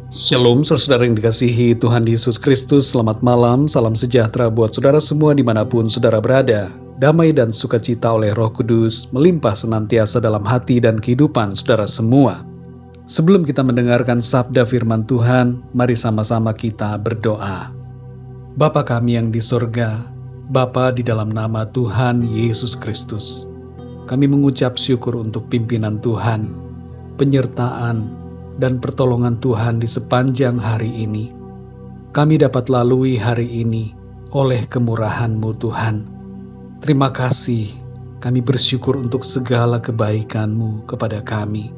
Shalom saudara yang dikasihi Tuhan Yesus Kristus. Selamat malam, salam sejahtera buat saudara semua dimanapun saudara berada. Damai dan sukacita oleh Roh Kudus melimpah senantiasa dalam hati dan kehidupan saudara semua. Sebelum kita mendengarkan sabda firman Tuhan, mari sama-sama kita berdoa. Bapa kami yang di sorga, Bapa di dalam nama Tuhan Yesus Kristus, kami mengucap syukur untuk pimpinan Tuhan, penyertaan, dan pertolongan Tuhan di sepanjang hari ini. Kami dapat lalui hari ini oleh kemurahan-Mu Tuhan. Terima kasih, kami bersyukur untuk segala kebaikan-Mu kepada kami.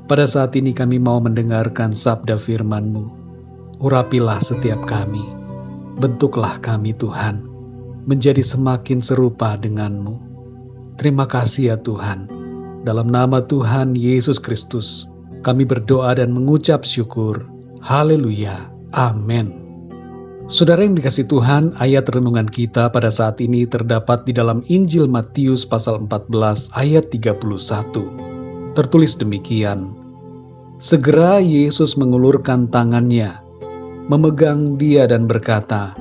Pada saat ini kami mau mendengarkan sabda firman-Mu. Urapilah setiap kami, bentuklah kami Tuhan, menjadi semakin serupa dengan-Mu. Terima kasih ya Tuhan, dalam nama Tuhan Yesus Kristus, kami berdoa dan mengucap syukur. Haleluya. Amin. Saudara yang dikasihi Tuhan, ayat renungan kita pada saat ini terdapat di dalam Injil Matius pasal 14 ayat 31. Tertulis demikian. Segera Yesus mengulurkan tangannya, memegang dia dan berkata,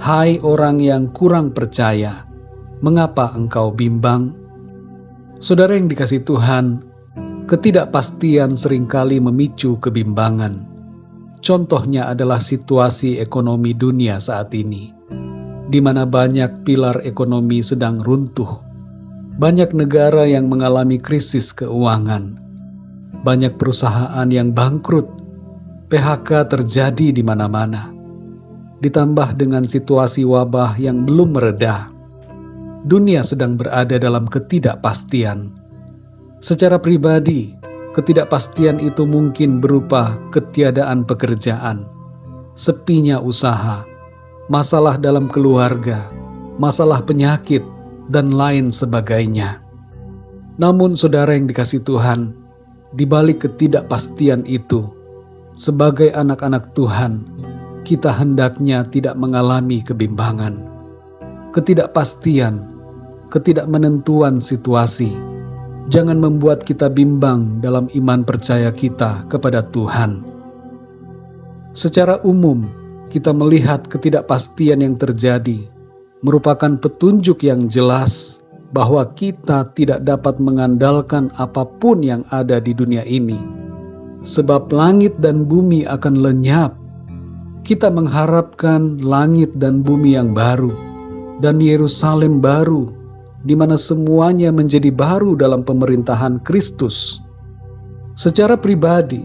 "Hai orang yang kurang percaya, mengapa engkau bimbang?" Saudara yang dikasihi Tuhan, ketidakpastian seringkali memicu kebimbangan. Contohnya adalah situasi ekonomi dunia saat ini, di mana banyak pilar ekonomi sedang runtuh. Banyak negara yang mengalami krisis keuangan. Banyak perusahaan yang bangkrut. PHK terjadi di mana-mana. Ditambah dengan situasi wabah yang belum mereda. Dunia sedang berada dalam ketidakpastian. Secara pribadi, ketidakpastian itu mungkin berupa ketiadaan pekerjaan, sepinya usaha, masalah dalam keluarga, masalah penyakit, dan lain sebagainya. Namun saudara yang dikasihi Tuhan, di balik ketidakpastian itu, sebagai anak-anak Tuhan, kita hendaknya tidak mengalami kebimbangan, ketidakpastian, ketidakmenentuan situasi. Jangan membuat kita bimbang dalam iman percaya kita kepada Tuhan. Secara umum, kita melihat ketidakpastian yang terjadi merupakan petunjuk yang jelas bahwa kita tidak dapat mengandalkan apapun yang ada di dunia ini. Sebab langit dan bumi akan lenyap. Kita mengharapkan langit dan bumi yang baru dan Yerusalem baru, di mana semuanya menjadi baru dalam pemerintahan Kristus. Secara pribadi,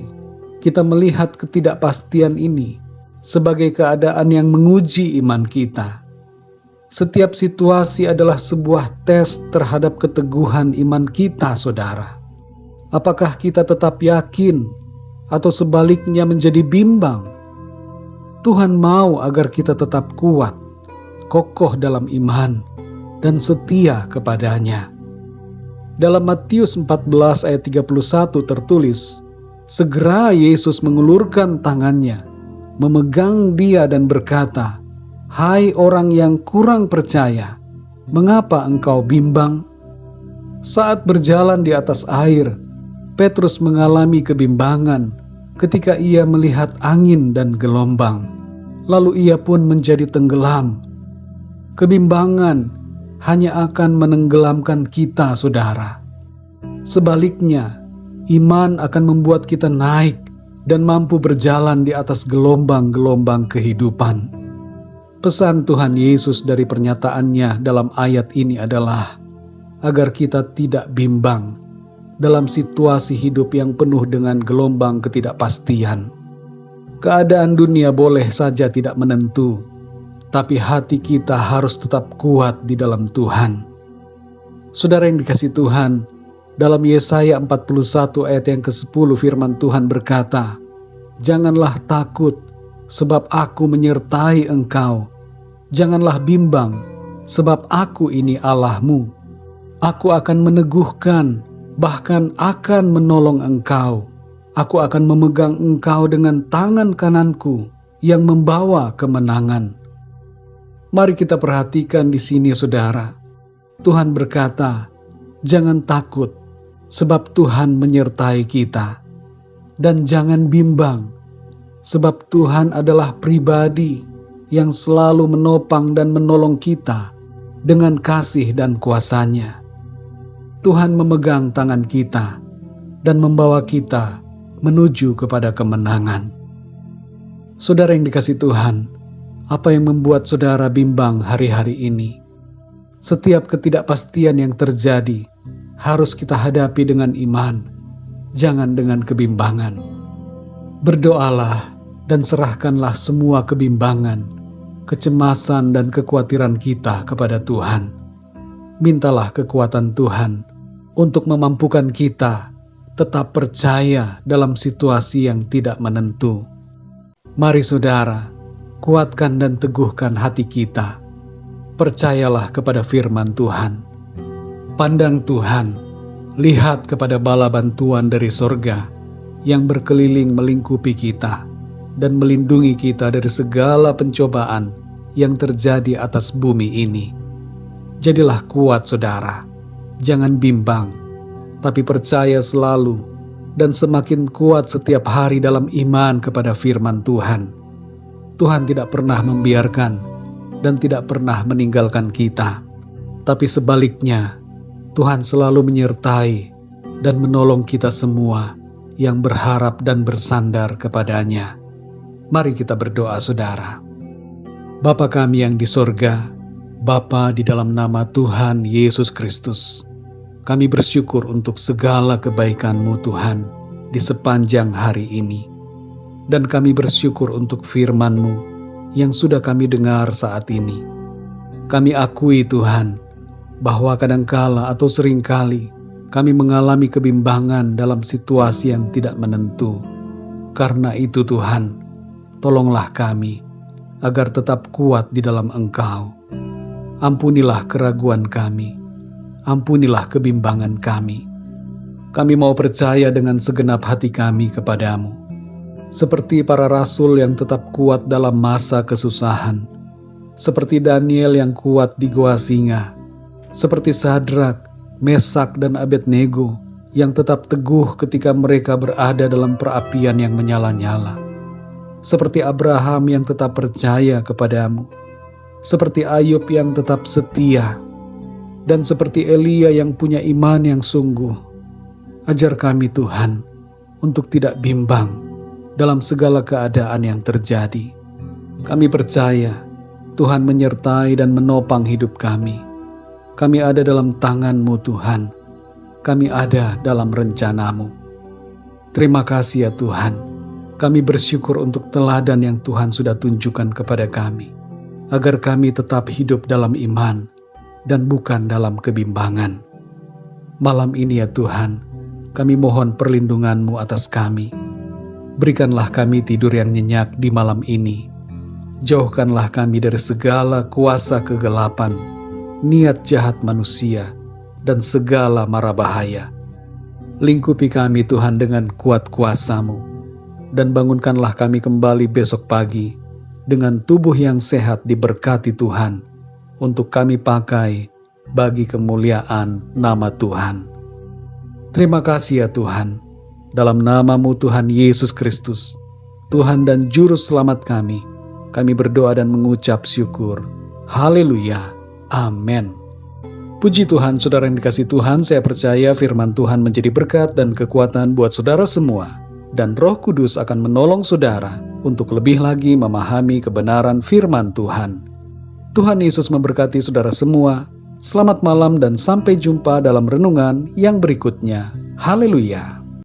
kita melihat ketidakpastian ini sebagai keadaan yang menguji iman kita. Setiap situasi adalah sebuah tes terhadap keteguhan iman kita, saudara. Apakah kita tetap yakin atau sebaliknya menjadi bimbang? Tuhan mau agar kita tetap kuat, kokoh dalam iman, dan setia kepadanya. Dalam Matius 14 ayat 31 tertulis, segera Yesus mengulurkan tangannya, memegang dia dan berkata, "Hai orang yang kurang percaya, mengapa engkau bimbang?" Saat berjalan di atas air, Petrus mengalami kebimbangan ketika ia melihat angin dan gelombang. Lalu ia pun menjadi tenggelam. Kebimbangan hanya akan menenggelamkan kita, saudara. Sebaliknya, iman akan membuat kita naik dan mampu berjalan di atas gelombang-gelombang kehidupan. Pesan Tuhan Yesus dari pernyataannya dalam ayat ini adalah agar kita tidak bimbang dalam situasi hidup yang penuh dengan gelombang ketidakpastian. Keadaan dunia boleh saja tidak menentu, tapi hati kita harus tetap kuat di dalam Tuhan. Saudara yang dikasihi Tuhan, dalam Yesaya 41 ayat yang ke-10 firman Tuhan berkata, "Janganlah takut, sebab aku menyertai engkau. Janganlah bimbang, sebab aku ini Allahmu. Aku akan meneguhkan, bahkan akan menolong engkau. Aku akan memegang engkau dengan tangan kananku yang membawa kemenangan." Mari kita perhatikan di sini, saudara. Tuhan berkata, jangan takut, sebab Tuhan menyertai kita. Dan jangan bimbang, sebab Tuhan adalah pribadi yang selalu menopang dan menolong kita dengan kasih dan kuasa-Nya. Tuhan memegang tangan kita dan membawa kita menuju kepada kemenangan. Saudara yang dikasihi Tuhan, apa yang membuat saudara bimbang hari-hari ini? Setiap ketidakpastian yang terjadi harus kita hadapi dengan iman, jangan dengan kebimbangan. Berdoalah dan serahkanlah semua kebimbangan, kecemasan dan kekhawatiran kita kepada Tuhan. Mintalah kekuatan Tuhan untuk memampukan kita tetap percaya dalam situasi yang tidak menentu. Mari saudara, kuatkan dan teguhkan hati kita. Percayalah kepada firman Tuhan. Pandang Tuhan, lihat kepada bala bantuan dari sorga yang berkeliling melingkupi kita dan melindungi kita dari segala pencobaan yang terjadi atas bumi ini. Jadilah kuat saudara, jangan bimbang, tapi percaya selalu dan semakin kuat setiap hari dalam iman kepada firman Tuhan. Tuhan tidak pernah membiarkan dan tidak pernah meninggalkan kita, tapi sebaliknya Tuhan selalu menyertai dan menolong kita semua yang berharap dan bersandar kepada-Nya. Mari kita berdoa saudara. Bapa kami yang di sorga, Bapa di dalam nama Tuhan Yesus Kristus, kami bersyukur untuk segala kebaikan-Mu Tuhan di sepanjang hari ini. Dan kami bersyukur untuk firman-Mu yang sudah kami dengar saat ini. Kami akui Tuhan, bahwa kadangkala atau seringkali kami mengalami kebimbangan dalam situasi yang tidak menentu. Karena itu Tuhan, tolonglah kami agar tetap kuat di dalam Engkau. Ampunilah keraguan kami, ampunilah kebimbangan kami. Kami mau percaya dengan segenap hati kami kepadamu, seperti para rasul yang tetap kuat dalam masa kesusahan, seperti Daniel yang kuat di gua singa, seperti Sadrak, Mesak, dan Abednego yang tetap teguh ketika mereka berada dalam perapian yang menyala-nyala, seperti Abraham yang tetap percaya kepadamu, seperti Ayub yang tetap setia, dan seperti Elia yang punya iman yang sungguh. Ajar kami Tuhan untuk tidak bimbang dalam segala keadaan yang terjadi. Kami percaya Tuhan menyertai dan menopang hidup kami. Kami ada dalam tangan-Mu Tuhan. Kami ada dalam rencana-Mu. Terima kasih ya Tuhan. Kami bersyukur untuk teladan yang Tuhan sudah tunjukkan kepada kami, agar kami tetap hidup dalam iman dan bukan dalam kebimbangan. Malam ini ya Tuhan, kami mohon perlindungan-Mu atas kami. Berikanlah kami tidur yang nyenyak di malam ini. Jauhkanlah kami dari segala kuasa kegelapan, niat jahat manusia, dan segala mara bahaya. Lingkupi kami Tuhan dengan kuat kuasa-Mu, dan bangunkanlah kami kembali besok pagi dengan tubuh yang sehat diberkati Tuhan, untuk kami pakai bagi kemuliaan nama Tuhan. Terima kasih ya Tuhan, dalam nama-Mu Tuhan Yesus Kristus, Tuhan dan Juru Selamat kami berdoa dan mengucap syukur. Haleluya. Amin. Puji Tuhan, saudara yang dikasihi Tuhan, saya percaya firman Tuhan menjadi berkat dan kekuatan buat saudara semua, dan Roh Kudus akan menolong saudara untuk lebih lagi memahami kebenaran firman Tuhan. Tuhan Yesus memberkati saudara semua. Selamat malam dan sampai jumpa dalam renungan yang berikutnya. Haleluya.